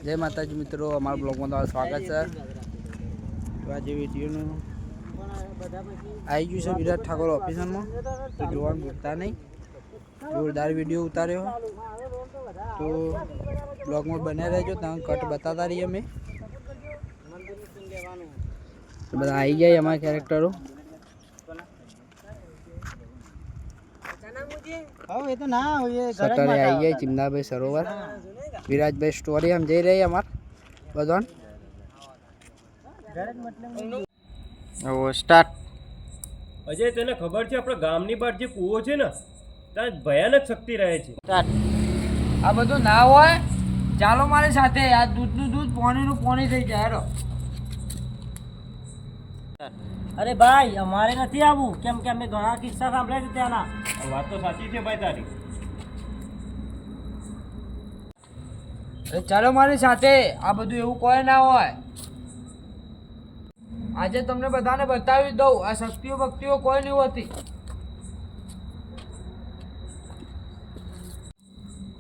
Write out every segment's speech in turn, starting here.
જય માતાજી મિત્રો, અમારા બ્લોગમાં તમારું સ્વાગત છે. તો આજે વિડીયોનું આવી ગયું છે વિરાટ ઠાકોર ઓફિસમાં, તો જોવાનું ભૂલતા નહીં. જોરદાર વિડીયો ઉતાર્યો, તો બ્લોગમાં બન્યા રહેજો. તમે કટ બતાતા રહીએ અમે. તો બધા આવી ગયા અમારા કેરેક્ટરો. સટરે આવી ગયા ચિમનાભાઈ સરોવર, વિરાજભાઈ સ્ટોરી આમ જઈ રહી અમાર બધો સ્ટાર્ટ. અજય, તને ખબર છે આપણા ગામની બહાર જે કૂવો છે ને ત્યાં ભયાનક શક્તિ રહે છે. આ બધું ના હોય, ચાલો મારી સાથે. આ દૂધનું દૂધ, પાણીનું પાણી થઈ જાય. અરે ભાઈ, અમારે નથી આવવું, કેમ કે અમે ઘણા કિસ્સા સાંભળ્યા છે ત્યાંના. વાત તો સાચી છે ભાઈ તારી. અરે ચાલો મારી સાથે. આ બધું એવું કોઈ ના હોય. આજે તમને બધાને બતાવી દઉં, આ શક્તિઓ ભક્તિઓ કોઈ નહીં હોતી.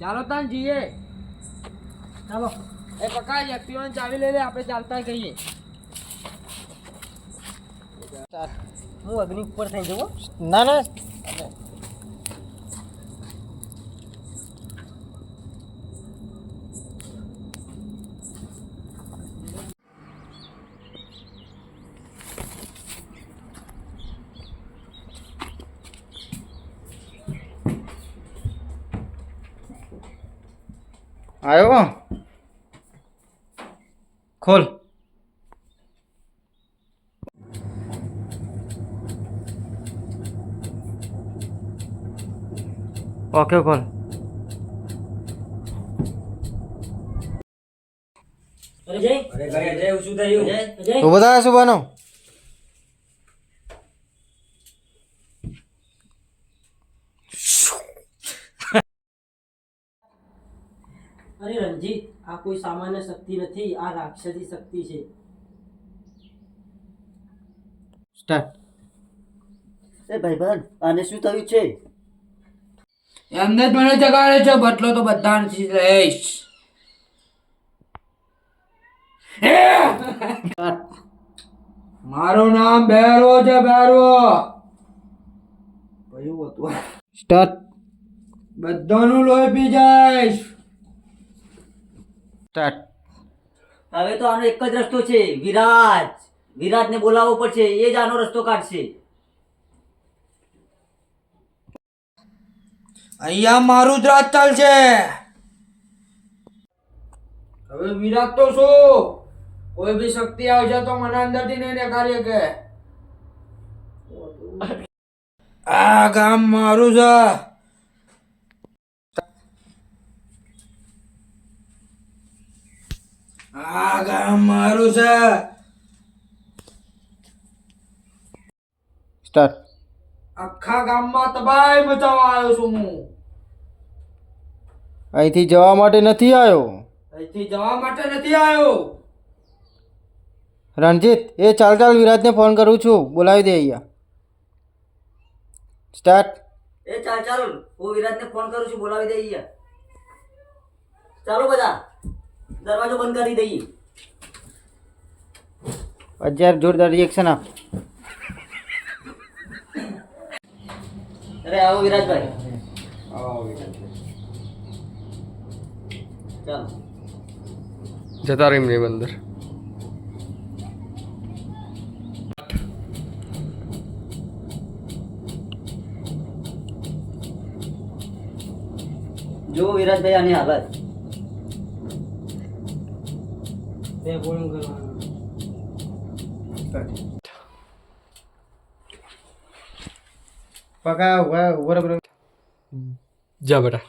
ચાલો તાન જઈએ. ચાલો એ પકાય એક્ટિવાની ચાવી લઈ લે, આપણે ચાલતા કહીએ. હું અગ્નિ ઉપર થઈ જવું. ના ના, આવ્યો ખોલ. ઓકે ખોલ. અરે જય, શું થયું? અજય, તો બધા શું બનો? અરે રણજીત, આ કોઈ સામાન્ય શક્તિ નથી, આ રાક્ષસી શક્તિ છે. સ્ટાર્ટ. એ ભાઈબંધ, આને શું થયું છે? એમને જ મને જગાડે છે, બદલો તો બધા નથી લઈશ. મારું નામ ભૈરવો છે, ભૈરવો. કયું હતું? સ્ટાર્ટ. બધાનું લોહી પી જઈશ. સ્ટાર્ટ. હવે તો આનો એક જ રસ્તો છે, વિરાજને બોલાવવો પડશે, એ જ આનો રસ્તો કાઢશે. અહીંયા મારું જ રાજ ચાલશે. હવે વિરાટ તો શું, કોઈ બી શક્તિ આવશે તો મને અંદરથી નહીં દેખાડી કે આ ગામ મારું છે. આ ગામ મારું છે. સ્ટાર્ટ. આખા ગામમાં તબાહી મચાવવા આવ્યો છું હું. અહીંથી જવા માટે નથી આવ્યો. અહીંથી જવા માટે નથી આવ્યો. રણજીત, એ ચાલ વિરાજને ફોન કરું છું, બોલાવી દે અહીંયા. સ્ટાર્ટ. એ ચાલ, હું વિરાજને ફોન કરું છું, બોલાવી દઈએ. ચાલો બધા, દરવાજો બંધ કરી દઈએ. અત્યારે જોરદાર રિએક્શન આપ. અરે આવો વિરાજભાઈ. ચાલો. જતા રહી મેં અંદર. જો વિરાજભાઈ આની હાલત. પકા ઉભો રહો. જા બેટા.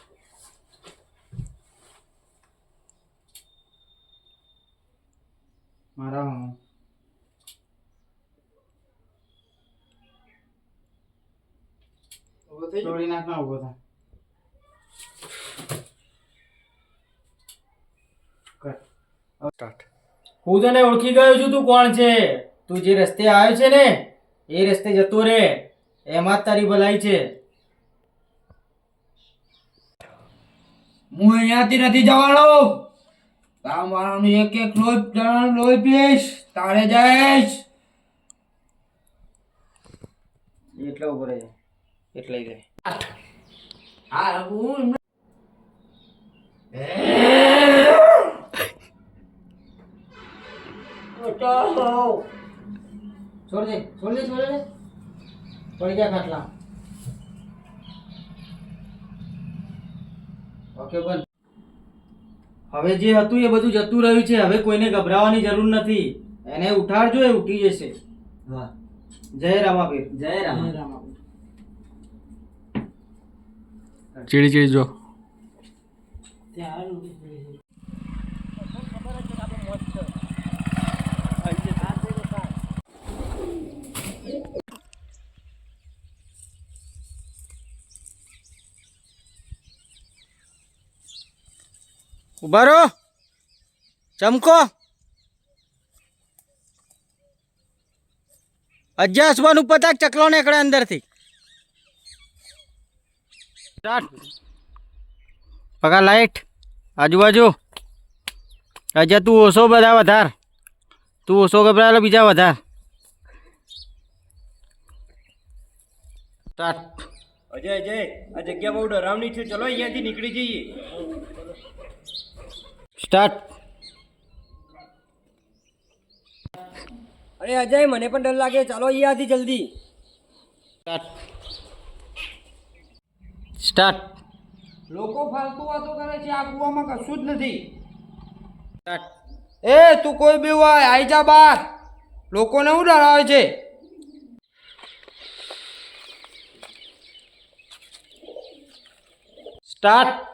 મારા તોડી નાખના ઉભો થા. હું તને ઓળખી ગયો છું, તું કોણ છે? તું જે રસ્તે આવ્યો છે ને એ રસ્તે જતો રે, એમાં જ તારી ભલાઈ છે. હું અહીંયાથી નથી જવાનો. કામ વાળાનું એક એક લોહી પીશ તારે જઈશ એટલે ઉભો રહે એટલે લે હા હું છોડ દે પડી ગયા ખાટલા ઓકે બંધ હવે જે હતું એ બધું જતું રહ્યું છે હવે કોઈને ગભરાવાની જરૂર નથી એને ઉઠાડજો એ ઉઠી જશે વાહ જય રામાપીર જય રામ ચીડી જો ઉભા રહો ચમકો અજ્જાસવાનું પતાક ચકલો નીકળે અંદરથી સ્ટાર્ટ પગા લાઈટ આજુબાજુ અજય તું ઓછો બધા વધાર તું ઓછો ગભરાયેલો બીજા વધાર સ્ટાર્ટ અજય આ જગ્યા બહુ ડરાવની છે ચલો અહીંયાથી નીકળી જઈએ સ્ટાર્ટ અરે અજય મને પણ ડર લાગે ચાલો અહીંયાથી જલ્દી સ્ટાર્ટ લોકો ફાલતુ વાતો કરે છે આ કૂવામાં કશું જ નથી સ્ટાર્ટ એ તું કોઈ બી હોય આઈ જા બહાર લોકોને હું ડરાવે છે સ્ટાર્ટ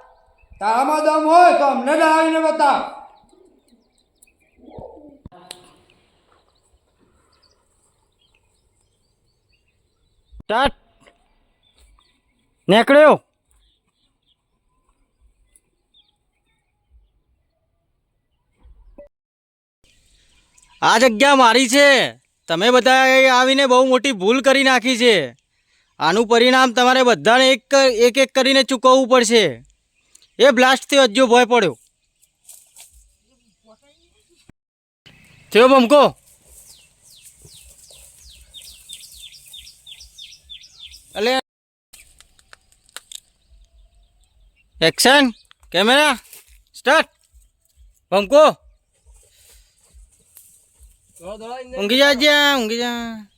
તારામાં દમ હોય તો અમને ડરાવીને બતાવ સ્ટાર્ટ નીકળ્યો આ જગ્યા મારી છે તમે બધા આવીને બહુ મોટી ભૂલ કરી નાખી છે આનું પરિણામ તમારે બધાને એક એક કરીને ચૂકવવું પડશે એ બ્લાસ્ટથી અજ્જો ભય પડ્યો થયો બમકો અલે એક્શન કેમેરા સ્ટાર્ટ બમકો ઊંઘી જા ઊંઘી જા